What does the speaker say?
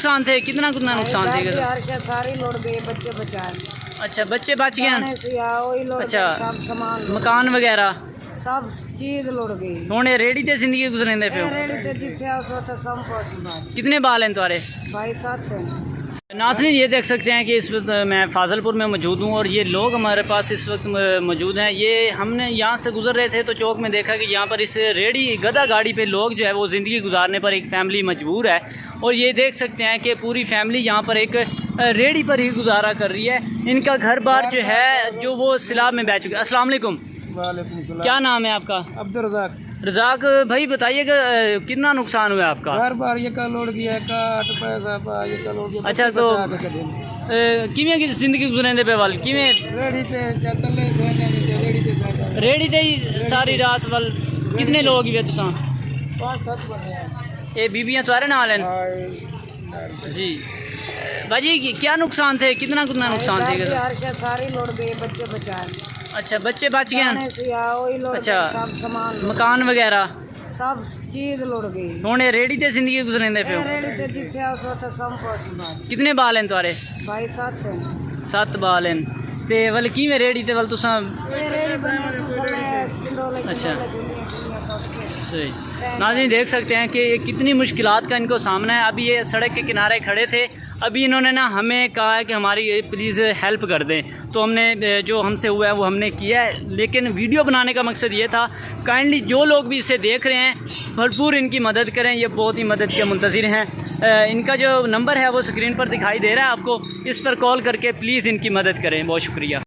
नुकसान थे? कितना कितना नुकसान थे? सारी लौट गए, बच्चे बचाए। अच्छा, बच्चे बच गए। अच्छा, सामान मकान वगैरह सब चीज लुट गई। हुणे रेड़ी ते जिंदगी गुजरेंदे पे हो? रेड़ी ते जिथे उस वक्त सब कुछ। कितने बाल हैं तुम्हारे? भाई 7 हैं। नाज़रीन, ये देख सकते हैं कि इस वक्त मैं फ़ाज़लपुर में मौजूद हूँ और ये लोग हमारे पास इस वक्त मौजूद हैं। ये हमने यहाँ से गुज़र रहे थे तो चौक में देखा कि यहाँ पर इस रेड़ी गधा गाड़ी पे लोग जो है वो ज़िंदगी गुजारने पर एक फ़ैमिली मजबूर है। और ये देख सकते हैं कि पूरी फैमिली यहाँ पर एक रेड़ी पर ही गुजारा कर रही है। इनका घर बार जो है जो वो सैलाब में बह चुका है। अस्सलाम वालेकुम। वालेकुम सलाम। क्या नाम है आपका? अब्दुल रज़ाक। रज़ाक भाई, बताइएगा कितना नुकसान हुआ आपका? घर बार ये का लौट गया, काट पैसा पा ये का लौट गया। अच्छा, तो किवें की जिंदगी गुजरेंदे पे वाल किवें? रेड़ी ते चतले रेड़ी ते ही सारी रात वाल कितने लोग ही तुसा? 5-7 बने। ये बीबियां तुम्हारे नाल हैं जी? भाजी क्या नुकसान थे? कितना कितना नुकसान थे? सारी लौट गए, बच्चे बचाए। अच्छा, बच्चे बच गए। अच्छा, सब सामान मकान वगैरह सब चीज लुट गई। हुणे रेड़ी ते जिंदगी गुजरेंदे पे हो? रेड़ी ते जिथे उस वक्त सब कुछ। कितने बाल हैं तुम्हारे? भाई 7 हैं। 7 बाल हैं। ते वाल किवें रेड़ी ते वाल तुसा? अच्छा, सही। नाज़रीन, देख सकते हैं कि ये कितनी मुश्किलात का इनको सामना है। अभी ये सड़क के किनारे खड़े थे, अभी इन्होंने ना हमें कहा है कि हमारी प्लीज़ हेल्प कर दें, तो हमने जो हमसे हुआ है वो हमने किया है। लेकिन वीडियो बनाने का मकसद ये था, काइंडली जो लोग भी इसे देख रहे हैं भरपूर इनकी मदद करें, ये बहुत ही मदद के मुंतज़िर हैं। इनका जो नंबर है वो स्क्रीन पर दिखाई दे रहा है आपको, इस पर कॉल करके प्लीज़ इनकी मदद करें। बहुत शुक्रिया।